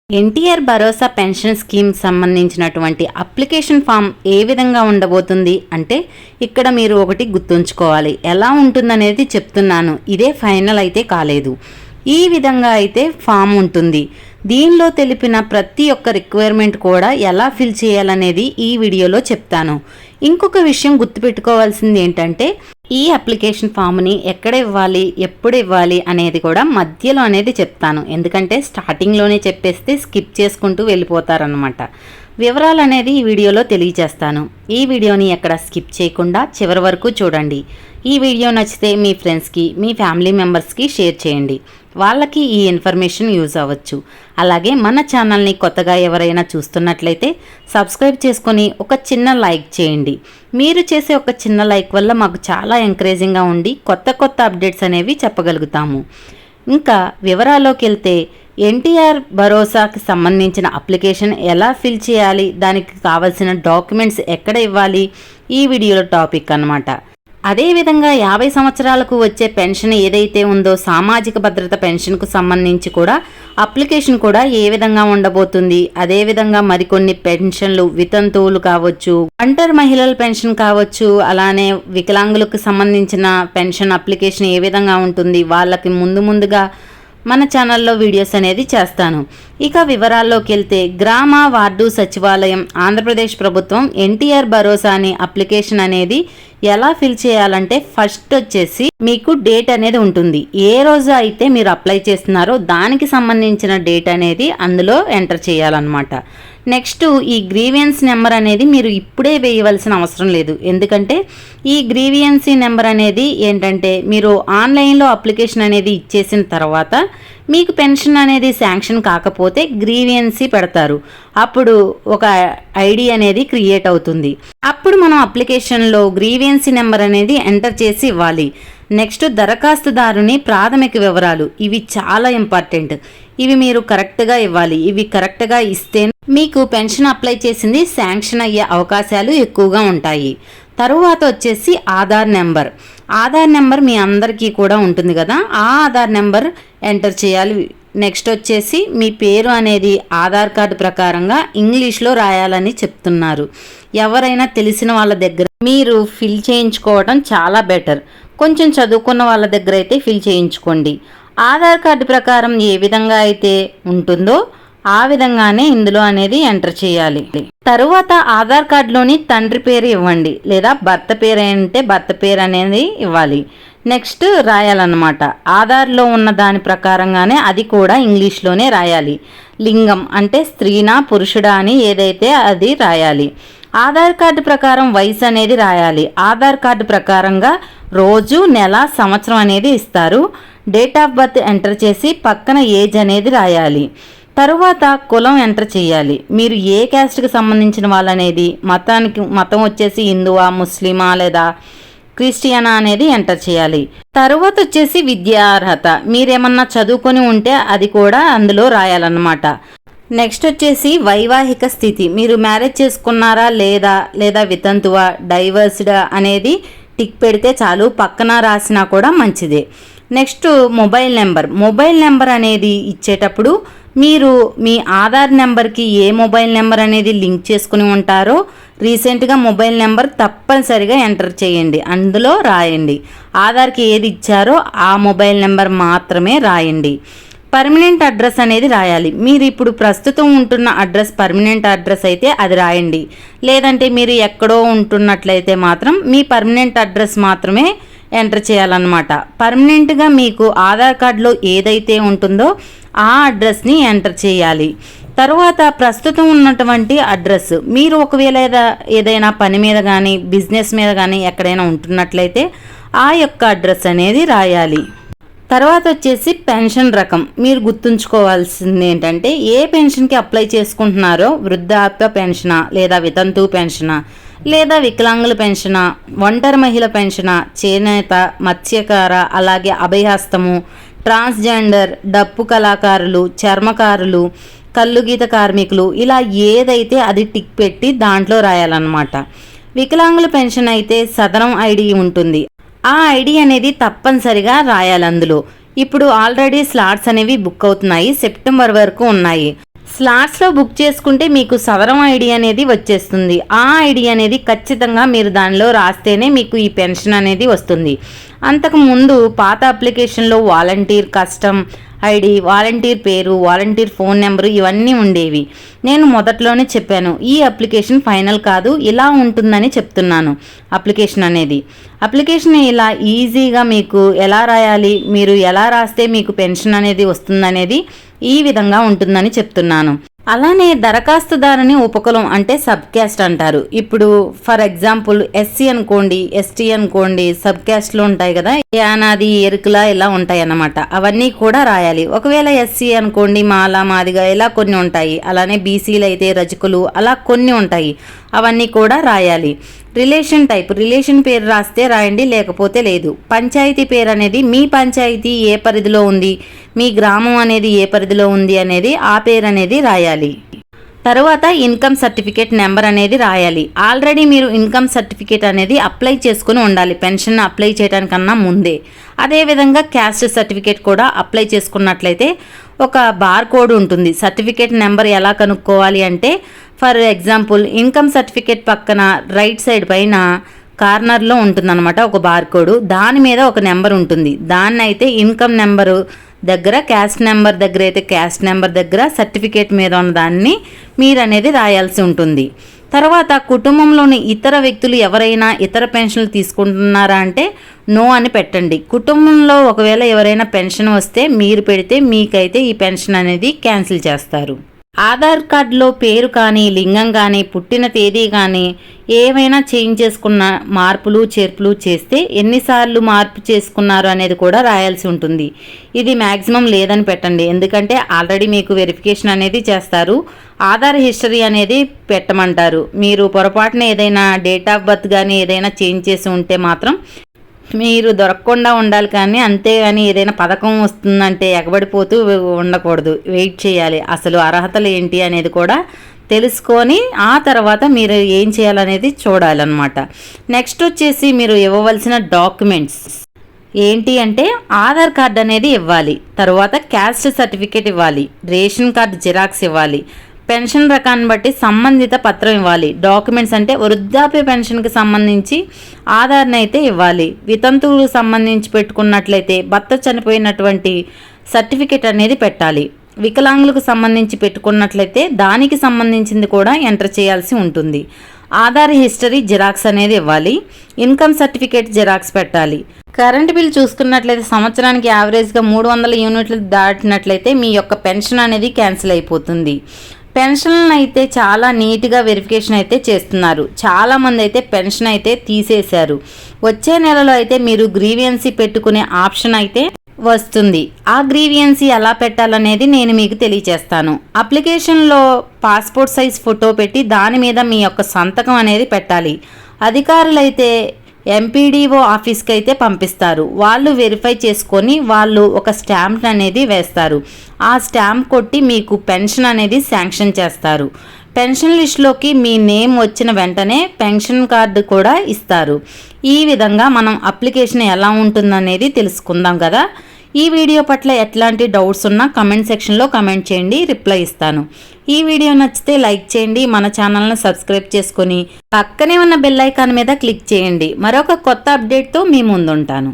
ఎన్టీఆర్ భరోసా pension scheme సంబంధించినటువంటి application form ఏ విధంగా ఉండబోతుంది అంటే ఇక్కడ మీరు ఒకటి గుర్తుంచుకోవాలి. ఎలా ఉంటుందనేది చెప్తున్నాను. ఇదే ఫైనల్ అయితే కాలేదు. ఈ విధంగా అయితే ఫామ్ ఉంటుంది. దీనిలో తెలిపిన ప్రతి ఒక్క రిక్వైర్మెంట్ కూడా ఎలా ఫిల్ చేయాలనేది ఈ వీడియోలో చెప్తాను. ఇంకొక విషయం గుర్తుపెట్టుకోవాల్సింది ఏంటంటే ఈ అప్లికేషన్ ఫామ్ని ఎక్కడ ఇవ్వాలి, ఎప్పుడు ఇవ్వాలి అనేది కూడా మధ్యలో అనేది చెప్తాను. ఎందుకంటే స్టార్టింగ్లోనే చెప్పేస్తే స్కిప్ చేసుకుంటూ వెళ్ళిపోతారనమాట. వివరాలు అనేది ఈ వీడియోలో తెలియజేస్తాను. ఈ వీడియోని ఎక్కడ స్కిప్ చేయకుండా చివరి వరకు చూడండి. ఈ వీడియో నచ్చితే మీ ఫ్రెండ్స్కి, మీ ఫ్యామిలీ మెంబర్స్కి షేర్ చేయండి. వాళ్ళకి ఈ ఇన్ఫర్మేషన్ యూజ్ అవ్వచ్చు. అలాగే మన ఛానల్ని కొత్తగా ఎవరైనా చూస్తున్నట్లయితే సబ్స్క్రైబ్ చేసుకొని ఒక చిన్న లైక్ చేయండి. మీరు చేసే ఒక చిన్న లైక్ వల్ల మాకు చాలా ఎంకరేజింగ్గా ఉండి కొత్త అప్డేట్స్ అనేవి చెప్పగలుగుతాము. ఇంకా వివరాల్లోకి వెళ్తే ఎన్టీఆర్ భరోసాకి సంబంధించిన అప్లికేషన్ ఎలా ఫిల్ చేయాలి, దానికి కావాల్సిన డాక్యుమెంట్స్ ఎక్కడ ఇవ్వాలి, ఈ వీడియోలో టాపిక్ అన్నమాట. అదేవిధంగా 50 సంవత్సరాలకు వచ్చే పెన్షన్ ఏదైతే ఉందో సామాజిక భద్రత పెన్షన్కు సంబంధించి కూడా అప్లికేషన్ కూడా ఏ విధంగా ఉండబోతుంది. అదేవిధంగా మరికొన్ని పెన్షన్లు, వితంతువులు కావచ్చు, ఒంటరి మహిళల పెన్షన్ కావచ్చు, అలానే వికలాంగులకు సంబంధించిన పెన్షన్ అప్లికేషన్ ఏ విధంగా ఉంటుంది, వాళ్ళకి ముందుగా మన ఛానల్లో వీడియోస్ అనేది చేస్తాను. ఇక వివరాల్లోకి వెళ్తే గ్రామ వార్డు సచివాలయం ఆంధ్రప్రదేశ్ ప్రభుత్వం ఎన్టీఆర్ భరోసా అని అప్లికేషన్ అనేది ఎలా ఫిల్ చేయాలంటే ఫస్ట్ వచ్చేసి మీకు డేట్ అనేది ఉంటుంది. ఏ రోజు అయితే మీరు అప్లై చేస్తున్నారో దానికి సంబంధించిన డేట్ అనేది అందులో ఎంటర్ చేయాలన్నమాట. నెక్స్ట్ ఈ గ్రీవియన్స్ నెంబర్ అనేది మీరు ఇప్పుడే వేయవలసిన అవసరం లేదు. ఎందుకంటే ఈ గ్రీవియన్సీ నెంబర్ అనేది ఏంటంటే మీరు ఆన్లైన్లో అప్లికేషన్ అనేది ఇచ్చేసిన తర్వాత మీకు పెన్షన్ అనేది శాంక్షన్ కాకపోతే గ్రీవియన్సీ పెడతారు. అప్పుడు ఒక ఐడి అనేది క్రియేట్ అవుతుంది. అప్పుడు మనం అప్లికేషన్లో గ్రీవియన్సీ నెంబర్ అనేది ఎంటర్ చేసి ఇవ్వాలి. నెక్స్ట్ దరఖాస్తుదారుని ప్రాథమిక వివరాలు, ఇవి చాలా ఇంపార్టెంట్. ఇవి మీరు కరెక్ట్గా ఇవ్వాలి. ఇవి కరెక్ట్గా ఇస్తే మీకు పెన్షన్ అప్లై చేసింది శాంక్షన్ అయ్యే అవకాశాలు ఎక్కువగా ఉంటాయి. తరువాత వచ్చేసి ఆధార్ నెంబర్ మీ అందరికీ కూడా ఉంటుంది కదా, ఆ ఆధార్ నెంబర్ ఎంటర్ చేయాలి. నెక్స్ట్ వచ్చేసి మీ పేరు అనేది ఆధార్ కార్డు ప్రకారంగా ఇంగ్లీష్లో రాయాలని చెప్తున్నారు. ఎవరైనా తెలిసిన వాళ్ళ దగ్గర మీరు ఫిల్ చేయించుకోవడం చాలా బెటర్. కొంచెం చదువుకున్న వాళ్ళ దగ్గర అయితే ఫిల్ చేయించుకోండి. ఆధార్ కార్డు ప్రకారం ఏ విధంగా అయితే ఉంటుందో ఆ విధంగానే ఇందులో అనేది ఎంటర్ చేయాలి. తరువాత ఆధార్ కార్డులోని తండ్రి పేరు ఇవ్వండి, లేదా భర్త పేరు అంటే భర్త పేరు అనేది ఇవ్వాలి. నెక్స్ట్ రాయాలన్నమాట. ఆధార్లో ఉన్న దాని ప్రకారంగానే అది కూడా ఇంగ్లీష్లోనే రాయాలి. లింగం అంటే స్త్రీనా పురుషుడా అని ఏదైతే అది రాయాలి. ఆధార్ కార్డు ప్రకారం వయసు అనేది రాయాలి. ఆధార్ కార్డు ప్రకారంగా రోజు, నెల, సంవత్సరం అనేది ఇస్తారు. డేట్ ఆఫ్ బర్త్ ఎంటర్ చేసి పక్కన ఏజ్ అనేది రాయాలి. తరువాత కులం ఎంటర్ చేయాలి. మీరు ఏ క్యాస్ట్కి సంబంధించిన వాళ్ళనేది, మతం వచ్చేసి హిందువా, ముస్లిమా లేదా క్రిస్టియనా అనేది ఎంటర్ చేయాలి. తరువాత వచ్చేసి విద్యార్హత, మీరేమన్నా చదువుకొని ఉంటే అది కూడా అందులో రాయాలన్నమాట. నెక్స్ట్ వచ్చేసి వైవాహిక స్థితి, మీరు మ్యారేజ్ చేసుకున్నారా లేదా వితంతువా, డైవర్స్డా అనేది టిక్ పెడితే చాలు. పక్కన రాసినా కూడా మంచిదే. నెక్స్ట్ మొబైల్ నెంబర్ అనేది ఇచ్చేటప్పుడు మీరు మీ ఆధార్ నెంబర్కి ఏ మొబైల్ నెంబర్ అనేది లింక్ చేసుకుని ఉంటారో రీసెంట్గా మొబైల్ నెంబర్ తప్పనిసరిగా ఎంటర్ చేయండి, అందులో రాయండి. ఆధార్కి ఏది ఇచ్చారో ఆ మొబైల్ నెంబర్ మాత్రమే రాయండి. పర్మనెంట్ అడ్రస్ అనేది రాయాలి. మీరు ఇప్పుడు ప్రస్తుతం ఉంటున్న అడ్రస్ పర్మనెంట్ అడ్రస్ అయితే అది రాయండి. లేదంటే మీరు ఎక్కడో ఉంటున్నట్లయితే మాత్రం మీ పర్మనెంట్ అడ్రస్ మాత్రమే ఎంటర్ చేయాలన్నమాట. పర్మనెంట్గా మీకు ఆధార్ కార్డులో ఏదైతే ఉంటుందో ఆ అడ్రస్ని ఎంటర్ చేయాలి. తరువాత ప్రస్తుతం ఉన్నటువంటి అడ్రస్, మీరు ఒకవేళ ఏదైనా పని మీద కానీ బిజినెస్ మీద కానీ ఎక్కడైనా ఉంటున్నట్లయితే ఆ యొక్క అడ్రస్ అనేది రాయాలి. తర్వాత వచ్చేసి పెన్షన్ రకం, మీరు గుర్తుంచుకోవాల్సింది ఏంటంటే ఏ పెన్షన్కి అప్లై చేసుకుంటున్నారో, వృద్ధాప్య పెన్షనా, లేదా వితంతు పెన్షనా, లేదా వికలాంగుల పెన్షనా, ఒంటరి మహిళ పెన్షనా, చేనేత, మత్స్యకార, అలాగే అభయహస్తము, ట్రాన్స్జెండర్, డప్పు కళాకారులు, చర్మకారులు, కల్లుగీత కార్మికులు, ఇలా ఏదైతే అది టిక్ పెట్టి దాంట్లో రాయాలన్నమాట. వికలాంగుల పెన్షన్ అయితే సదరం ఐడి ఉంటుంది. ఆ ఐడి అనేది తప్పనిసరిగా రాయాలి అందులో. ఇప్పుడు ఆల్రెడీ స్లాట్స్ అనేవి బుక్ అవుతున్నాయి, సెప్టెంబర్ వరకు ఉన్నాయి. స్లాట్స్లో బుక్ చేసుకుంటే మీకు సదరం ఐడి అనేది వచ్చేస్తుంది. ఆ ఐడి అనేది ఖచ్చితంగా మీరు దానిలో రాస్తేనే మీకు ఈ పెన్షన్ అనేది వస్తుంది. అంతకు ముందు పాత అప్లికేషన్లో వాలంటీర్ కస్టమ్ ఐడి, వాలంటీర్ పేరు, వాలంటీర్ ఫోన్ నెంబరు ఇవన్నీ ఉండేవి. నేను మొదట్లోనే చెప్పాను, ఈ అప్లికేషన్ ఫైనల్ కాదు, ఇలా ఉంటుందని చెప్తున్నాను. అప్లికేషన్ ఇలా ఈజీగా మీకు ఎలా రాయాలి, మీరు ఎలా రాస్తే మీకు పెన్షన్ అనేది వస్తుందనేది ఈ విధంగా ఉంటుందని చెప్తున్నాను. అలానే దరఖాస్తుదారుని ఉపకులం అంటే సబ్ క్యాస్ట్ అంటారు. ఇప్పుడు ఫర్ ఎగ్జాంపుల్ ఎస్సీ అనుకోండి, ఎస్టీ అనుకోండి, సబ్ క్యాస్ట్లో ఉంటాయి కదా, యానాది, ఎరుకుల ఇలా ఉంటాయి అన్నమాట. అవన్నీ కూడా రాయాలి. ఒకవేళ ఎస్సీ అనుకోండి, మాల, మాదిగా ఇలా కొన్ని ఉంటాయి. అలానే బీసీలు అయితే రజకులు అలా కొన్ని ఉంటాయి. అవన్నీ కూడా రాయాలి. రిలేషన్ పేరు రాస్తే రాయండి, లేకపోతే లేదు. పంచాయతీ పేరు అనేది మీ పంచాయతీ ఏ పరిధిలో ఉంది, మీ గ్రామం అనేది ఏ పరిధిలో ఉంది అనేది ఆ పేరు అనేది రాయాలి. తర్వాత ఇన్కమ్ సర్టిఫికేట్ నెంబర్ అనేది రాయాలి. ఆల్రెడీ మీరు ఇన్కమ్ సర్టిఫికేట్ అనేది అప్లై చేసుకుని ఉండాలి పెన్షన్ అప్లై చేయడానికన్నా ముందే. అదేవిధంగా క్యాస్ట్ సర్టిఫికేట్ కూడా అప్లై చేసుకున్నట్లయితే ఒక బార్ కోడ్ ఉంటుంది. సర్టిఫికేట్ నెంబర్ ఎలా కనుక్కోవాలి అంటే, ఫర్ ఎగ్జాంపుల్ ఇన్కమ్ సర్టిఫికేట్ పక్కన రైట్ సైడ్ పైన కార్నర్లో ఉంటుందన్నమాట ఒక బార్ కోడ్. దాని మీద ఒక నెంబర్ ఉంటుంది. దాన్ని అయితే ఇన్కమ్ నెంబరు దగ్గర, క్యాస్ట్ నెంబర్ దగ్గర అయితే క్యాస్ట్ నెంబర్ దగ్గర, సర్టిఫికేట్ మీద ఉన్న దాన్ని మీరు అనేది రాయాల్సి ఉంటుంది. తర్వాత కుటుంబంలోని ఇతర వ్యక్తులు ఎవరైనా ఇతర పెన్షన్లు తీసుకుంటున్నారా అంటే నో అని పెట్టండి. కుటుంబంలో ఒకవేళ ఎవరైనా పెన్షన్ వస్తే మీరు పెడితే మీకైతే ఈ పెన్షన్ అనేది క్యాన్సిల్ చేస్తారు. ఆధార్ కార్డులో పేరు కానీ, లింగం కానీ, పుట్టిన తేదీ కానీ ఏవైనా చేంజ్ చేసుకున్న మార్పులు చేర్పులు చేస్తే ఎన్నిసార్లు మార్పు చేసుకున్నారు అనేది కూడా రాయాల్సి ఉంటుంది. ఇది మ్యాక్సిమం లేదని పెట్టండి, ఎందుకంటే ఆల్రెడీ మీకు వెరిఫికేషన్ అనేది చేస్తారు. ఆధార్ హిస్టరీ అనేది పెట్టమంటారు. మీరు పొరపాటున ఏదైనా డేట్ ఆఫ్ బర్త్ కానీ ఏదైనా చేంజ్ చేసి ఉంటే మాత్రం మీరు దొరకకుండా ఉండాలి. కానీ అంతేగాని ఏదైనా పథకం వస్తుందంటే ఎగబడిపోతూ ఉండకూడదు, వెయిట్ చేయాలి. అసలు అర్హతలు ఏంటి అనేది కూడా తెలుసుకొని ఆ తర్వాత మీరు ఏం చేయాలనేది చూడాలన్నమాట. నెక్స్ట్ వచ్చేసి మీరు ఇవ్వవలసిన డాక్యుమెంట్స్ ఏంటి అంటే ఆధార్ కార్డు అనేది ఇవ్వాలి, తర్వాత క్యాస్ట్ సర్టిఫికేట్ ఇవ్వాలి, రేషన్ కార్డు జిరాక్స్ ఇవ్వాలి, పెన్షన్ రకాన్ని బట్టి సంబంధిత పత్రం ఇవ్వాలి. డాక్యుమెంట్స్ అంటే వృద్ధాప్య పెన్షన్కి సంబంధించి ఆధార్ని అయితే ఇవ్వాలి. వితంతువులకు సంబంధించి పెట్టుకున్నట్లయితే భర్త చనిపోయినటువంటి సర్టిఫికేట్ అనేది పెట్టాలి. వికలాంగులకు సంబంధించి పెట్టుకున్నట్లయితే దానికి సంబంధించింది కూడా ఎంటర్ చేయాల్సి ఉంటుంది. ఆధార్ హిస్టరీ జిరాక్స్ అనేది ఇవ్వాలి. ఇన్కమ్ సర్టిఫికేట్ జిరాక్స్ పెట్టాలి. కరెంట్ బిల్ చూసుకున్నట్లయితే సంవత్సరానికి యావరేజ్గా 300 యూనిట్లు దాటినట్లయితే మీ యొక్క పెన్షన్ అనేది క్యాన్సిల్ అయిపోతుంది. పెన్షన్లను అయితే చాలా నీట్గా వెరిఫికేషన్ అయితే చేస్తున్నారు. చాలామంది అయితే పెన్షన్ అయితే తీసేశారు. వచ్చే నెలలో అయితే మీరు గ్రీవియన్సీ పెట్టుకునే ఆప్షన్ అయితే వస్తుంది. ఆ గ్రీవియన్సీ ఎలా పెట్టాలనేది నేను మీకు తెలియజేస్తాను. అప్లికేషన్లో పాస్పోర్ట్ సైజ్ ఫోటో పెట్టి దాని మీద మీ యొక్క సంతకం అనేది పెట్టాలి. అధికారులైతే ఎంపీడీఓ ఆఫీస్కి అయితే పంపిస్తారు. వాళ్ళు వెరిఫై చేసుకొని వాళ్ళు ఒక స్టాంప్ అనేది వేస్తారు. ఆ స్టాంప్ కొట్టి మీకు పెన్షన్ అనేది శాంక్షన్ చేస్తారు. పెన్షన్ లిస్టులోకి మీ నేమ్ వచ్చిన వెంటనే పెన్షన్ కార్డు కూడా ఇస్తారు. ఈ విధంగా మనం అప్లికేషన్ ఎలా ఉంటుందనేది తెలుసుకుందాం కదా. ఈ వీడియో పట్ల ఎట్లాంటి డౌట్స్ ఉన్నా కమెంట్ సెక్షన్లో కమెంట్ చేయండి, రిప్లై ఇస్తాను. ఈ వీడియో నచ్చితే లైక్ చేయండి, మన ఛానల్ని సబ్స్క్రైబ్ చేసుకొని పక్కనే ఉన్న బెల్ ఐకాన్ మీద క్లిక్ చేయండి. మరొక కొత్త అప్డేట్తో మీ ముందుంటాను.